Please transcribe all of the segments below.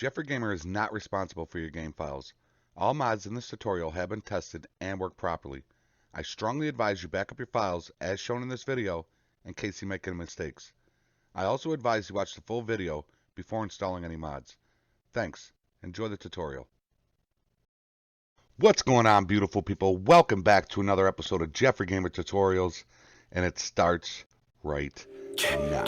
Jeffrey Gamer is not responsible for your game files. All mods in this tutorial have been tested and work properly. I strongly advise you back up your files as shown in this video in case you make any mistakes. I also advise you watch the full video before installing any mods. Thanks. Enjoy the tutorial. What's going on, beautiful people? Welcome back to another episode of Jeffrey Gamer Tutorials, and it starts right now.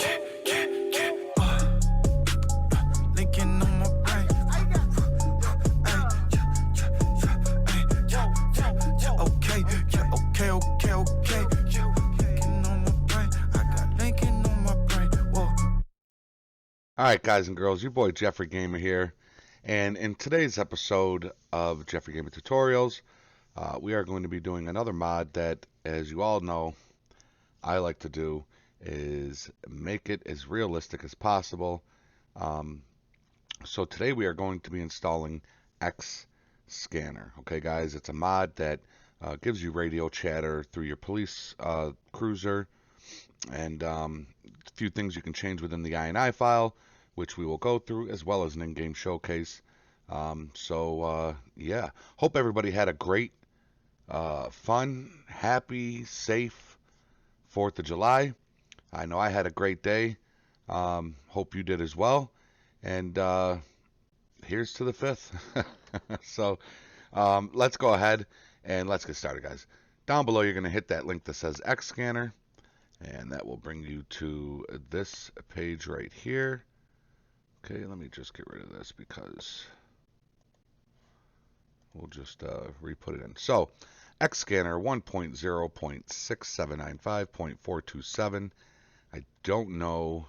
Alright guys and girls, your boy Jeffrey Gamer here, and in today's episode of Jeffrey Gamer Tutorials, we are going to be doing another mod that, as you all know, I like to do, is make it as realistic as possible. So today we are going to be installing XScanner. Okay guys, it's a mod that gives you radio chatter through your police cruiser, and a few things you can change within the INI file, which we will go through, as well as an in-game showcase. Yeah, hope everybody had a great, fun, happy, safe 4th of July. I know I had a great day. Hope you did as well. And here's to the 5th. So let's go ahead and let's get started, guys. Down below, you're going to hit that link that says XScanner, and that will bring you to this page right here. Okay, let me just get rid of this because we'll just re-put it in. So, XScanner 1.0.6795.427. I don't know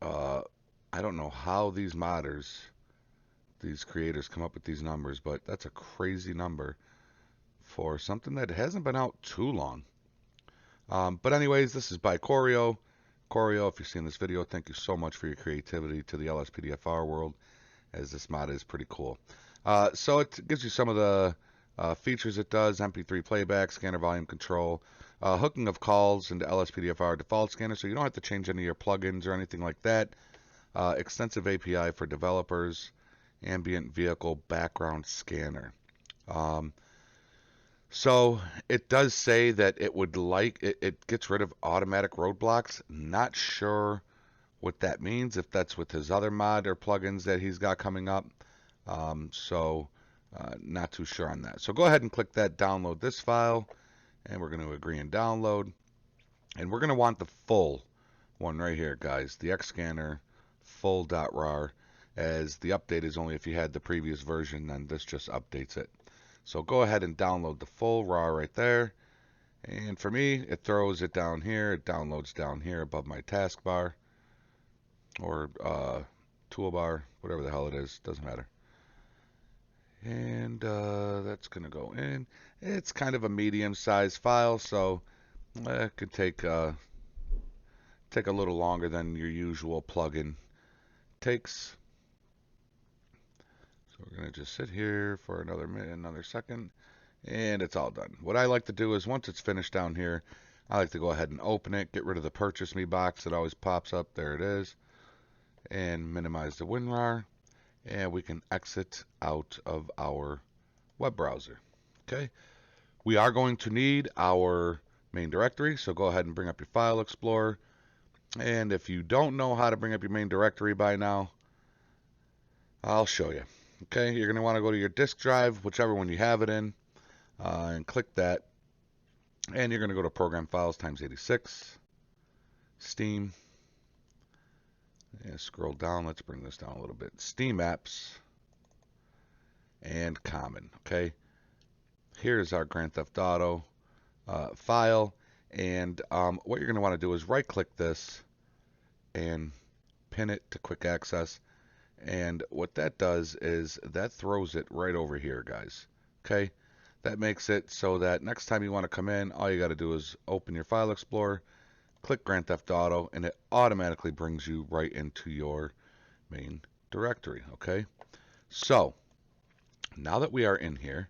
how these modders, these creators come up with these numbers, but that's a crazy number for something that hasn't been out too long. But anyways, this is by Khorio. Khorio, if you're seeing this video, thank you so much for your creativity to the LSPDFR world, as this mod is pretty cool. So it gives you some of the features it does: MP3 playback, scanner volume control, hooking of calls into LSPDFR default scanner, so you don't have to change any of your plugins or anything like that. Extensive API for developers, ambient vehicle background scanner. So it does say that it would it gets rid of automatic roadblocks. Not sure what that means, if that's with his other mod or plugins that he's got coming up. Not too sure on that. So go ahead and click that download this file, and we're going to agree and download. And we're going to want the full one right here, guys, the XScanner full.rar, as the update is only if you had the previous version, then this just updates it. So go ahead and download the full RAR right there. And for me, it throws it down here. It downloads down here above my taskbar or toolbar, whatever the hell it is. Doesn't matter. And that's going to go in. It's kind of a medium-sized file, so it could take a little longer than your usual plugin takes. So we're going to just sit here for another minute, another second, and it's all done. What I like to do is, once it's finished down here, I like to go ahead and open it, get rid of the purchase me box that always pops up. There it is. And minimize the WinRAR, and we can exit out of our web browser. Okay. We are going to need our main directory, so go ahead and bring up your File Explorer. And if you don't know how to bring up your main directory by now, I'll show you. Okay, you're going to want to go to your disk drive, whichever one you have it in, and click that. And you're going to go to Program Files times 86, Steam, and scroll down. Let's bring this down a little bit. Steam Apps, and Common. Okay, here's our Grand Theft Auto file. And what you're going to want to do is right-click this and pin it to Quick Access. And what that does is that throws it right over here, guys. Okay, that makes it so that next time you want to come in, all you got to do is open your File Explorer, click Grand Theft Auto, and it automatically brings you right into your main directory. Okay, so now that we are in here,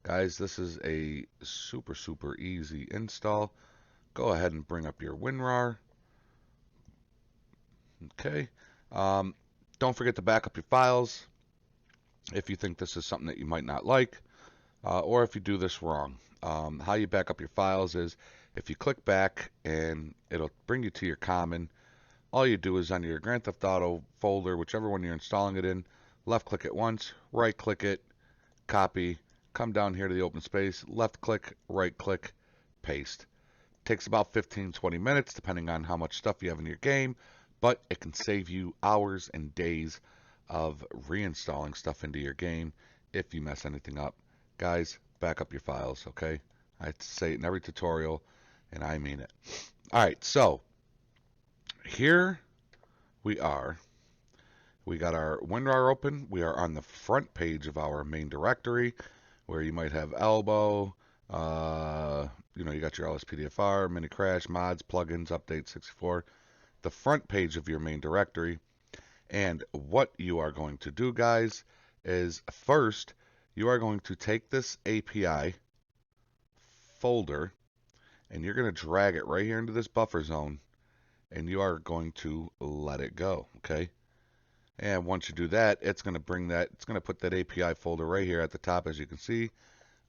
guys, this is a super easy install. Go ahead and bring up your WinRAR. Okay. Don't forget to back up your files if you think this is something that you might not like, or if you do this wrong. How you back up your files is if you click back and it'll bring you to your common. All you do is on your Grand Theft Auto folder, whichever one you're installing it in, left click it once, right click it, copy, come down here to the open space, left click, right click, paste. Takes about 15-20 minutes depending on how much stuff you have in your game, but it can save you hours and days of reinstalling stuff into your game if you mess anything up. Guys, back up your files, okay? I say it in every tutorial, and I mean it. All right, so here we are. We got our WinRAR open. We are on the front page of our main directory where you might have elbow, you got your LSPDFR, mini crash, mods, plugins, update 64, the front page of your main directory. And what you are going to do, guys, is first you are going to take this API folder and you're going to drag it right here into this buffer zone and you are going to let it go, okay? And once you do that, it's going to put that API folder right here at the top, as you can see.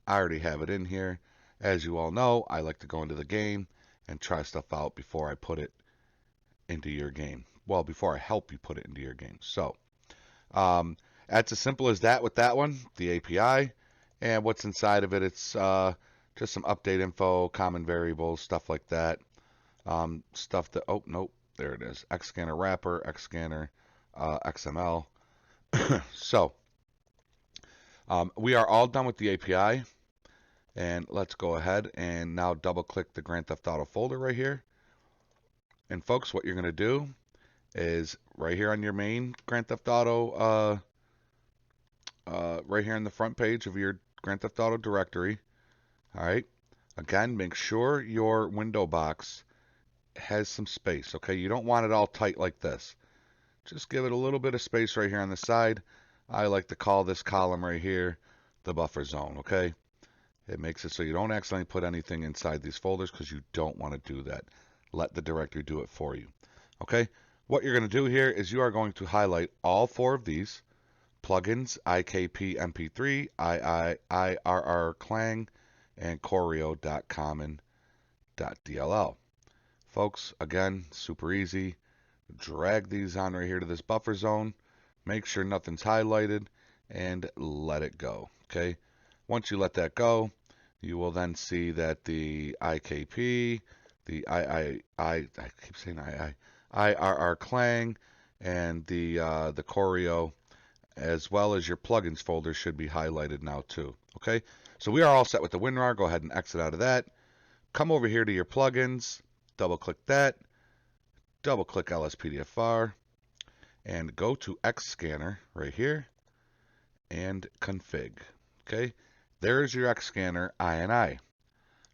I already have it in here. As you all know, I like to go into the game and try stuff out before I put it into your game. Well, before I help you put it into your game. So, that's as simple as that with that one, the API. And what's inside of it, it's just some update info, common variables, stuff like that. Stuff that, oh, nope, there it is. XScanner wrapper, XScanner, XML. So, we are all done with the API. And let's go ahead and now double click the Grand Theft Auto folder right here. And folks, what you're going to do is right here on your main Grand Theft Auto, right here on the front page of your Grand Theft Auto directory. All right. Again, make sure your window box has some space. Okay. You don't want it all tight like this. Just give it a little bit of space right here on the side. I like to call this column right here the buffer zone. Okay. It makes it so you don't accidentally put anything inside these folders because you don't want to do that. Let the directory do it for you. Okay? What you're going to do here is you are going to highlight all 4 of these plugins, IKP MP3, IRR Clang, and Khorio.common.dll. Folks, again, super easy. Drag these on right here to this buffer zone. Make sure nothing's highlighted and let it go. Okay? Once you let that go, you will then see that the IKP, the I keep saying IRR Clang, and the Khorio, as well as your plugins folder should be highlighted now too. Okay, so we are all set with the WinRAR. Go ahead and exit out of that. Come over here to your plugins, double click that, double click LSPDFR, and go to XScanner right here and config. Okay. There's your XScanner INI.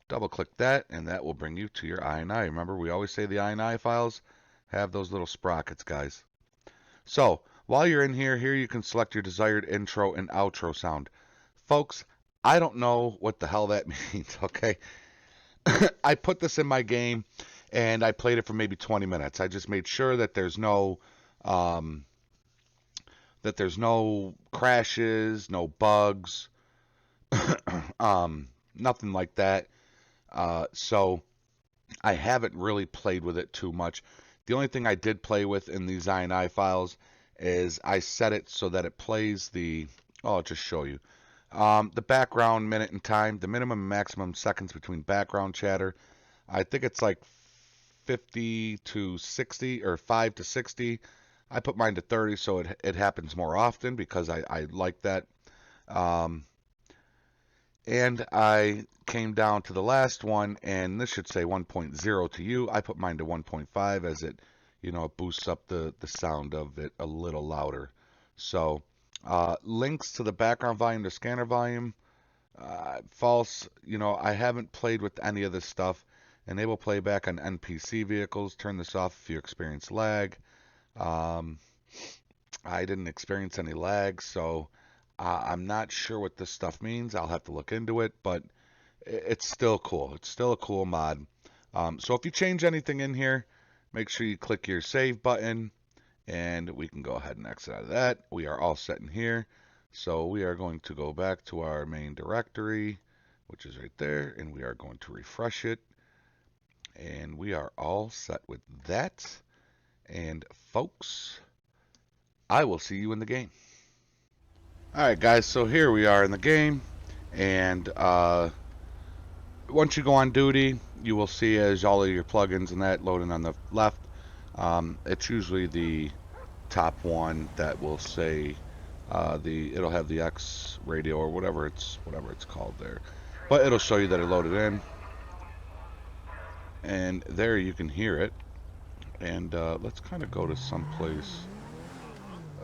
Double click that and that will bring you to your INI. Remember, we always say the INI files have those little sprockets, guys. So while you're in here, you can select your desired intro and outro sound. Folks, I don't know what the hell that means, okay? I put this in my game and I played it for maybe 20 minutes. I just made sure that there's no crashes, no bugs, nothing like that. So I haven't really played with it too much. The only thing I did play with in these INI files is I set it so that it plays I'll just show you. The background minute and time, the minimum and maximum seconds between background chatter. I think it's like 50 to 60 or 5 to 60. I put mine to 30 so it happens more often because I like that. And I came down to the last one, and this should say 1.0 to you. I put mine to 1.5 as it, it boosts up the sound of it a little louder. So links to the background volume, the scanner volume, false. I haven't played with any of this stuff. Enable playback on NPC vehicles. Turn this off if you experience lag. I didn't experience any lag, so I'm not sure what this stuff means. I'll have to look into it, but it's still cool. It's still a cool mod. So if you change anything in here, make sure you click your save button And we can go ahead and exit out of that. We are all set in here. So we are going to go back to our main directory, which is right there, and we are going to refresh it. And we are all set with that. And folks, I will see you in the game. Alright guys, so here we are in the game. And once you go on duty, you will see as all of your plugins and that loading on the left. It's usually the top one that will say it'll have the X radio or whatever it's called there, but it'll show you that it loaded in, and there you can hear it. And let's kind of go to someplace.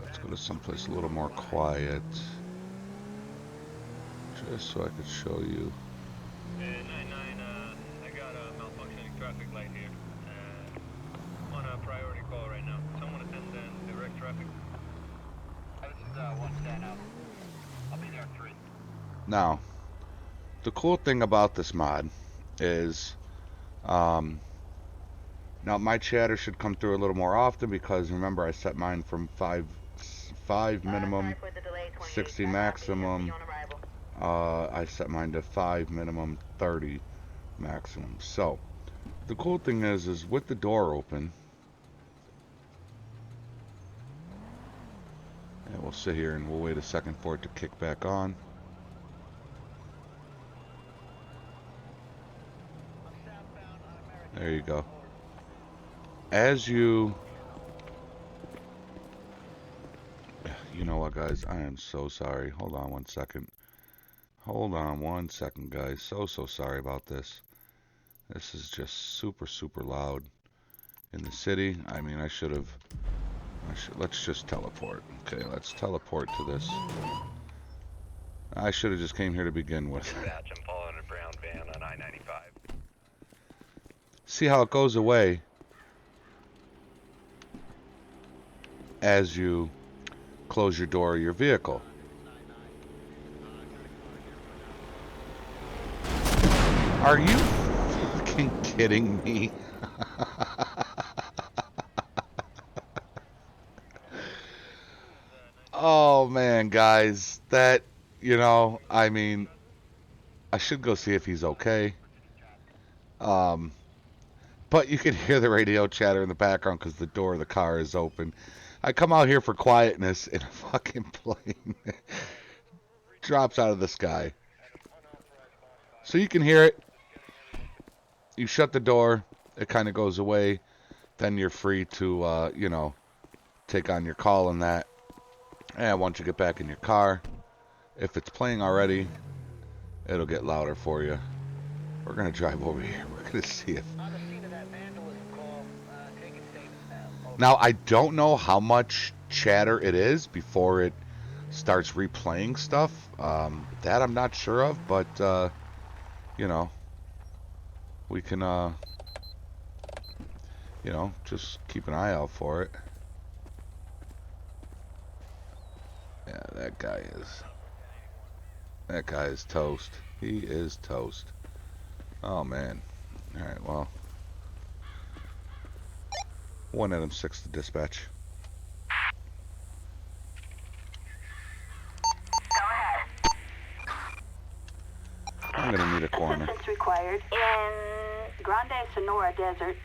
Let's go to someplace a little more quiet, just so I could show you. 99, I got a malfunctioning traffic light here. On a priority call right now. Someone attend and direct traffic. This is 110 out. I'll be there at 3. Now, the cool thing about this mod is, now my chatter should come through a little more often because remember I set mine from 5 minimum, 60 maximum. I set mine to 5 minimum, 30 maximum. So the cool thing is with the door open, and we'll sit here and we'll wait a second for it to kick back on. There you go. As you know what, guys, I am so sorry. Hold on one second. Hold on one second, guys. So sorry about this. This is just super loud in the city. I mean, let's just teleport. Okay, let's teleport to this. I should have just came here to begin with. Dispatch, I'm following a brown van on I-95. See how it goes away as you close your door of your vehicle. Are you fucking kidding me? Oh man, guys, that, I mean, I should go see if he's okay. But you can hear the radio chatter in the background because the door of the car is open. I come out here for quietness and a fucking plane drops out of the sky. So you can hear it. You shut the door, it kind of goes away. Then you're free to, take on your call and that. And once you get back in your car, if it's playing already, it'll get louder for you. We're going to drive over here. We're going to see if... Now, I don't know how much chatter it is before it starts replaying stuff. That I'm not sure of, but, we can, just keep an eye out for it. Yeah, that guy is toast. He is toast. Oh, man. Alright, well. 1 Adam 6 to dispatch. Go ahead. I'm gonna need a corner. Assistance required in Grande Sonora Desert.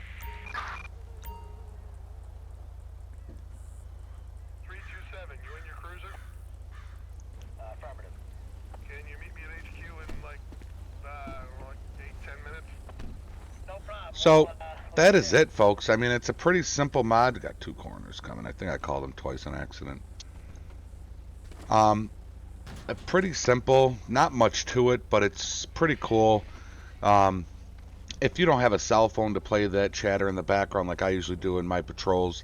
327, you in your cruiser? Affirmative. Can you meet me at HQ in like 8-10 minutes? No problem. So that is it, folks. I mean, it's a pretty simple mod. We got 2 corners coming. I think I called them twice on accident. Pretty simple. Not much to it, but it's pretty cool. If you don't have a cell phone to play that chatter in the background like I usually do in my patrols,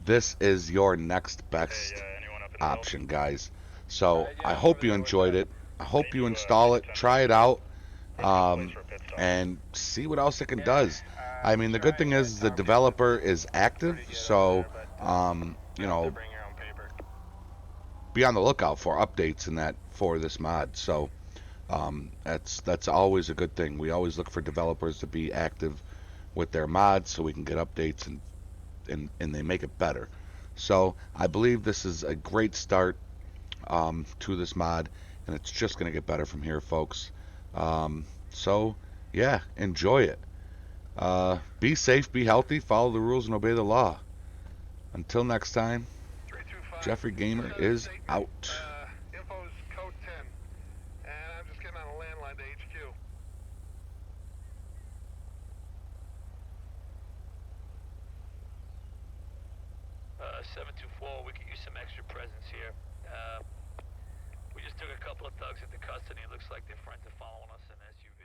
this is your next best option, guys. So I hope you enjoyed it. I hope you install it, try it out, and see what else it can does. I mean, the good thing is the developer is active, so be on the lookout for updates and that for this mod. So that's always a good thing. We always look for developers to be active with their mods so we can get updates and they make it better. So I believe this is a great start to this mod, and it's just going to get better from here, folks. So yeah, enjoy it. Be safe, be healthy, follow the rules, and obey the law. Until next time, 325. Jeffrey Gamer is out. Info's code 10. And I'm just getting on a landline to HQ. 724, we could use some extra presence here. We just took a couple of thugs into custody. It looks like their friends are following us in SUV.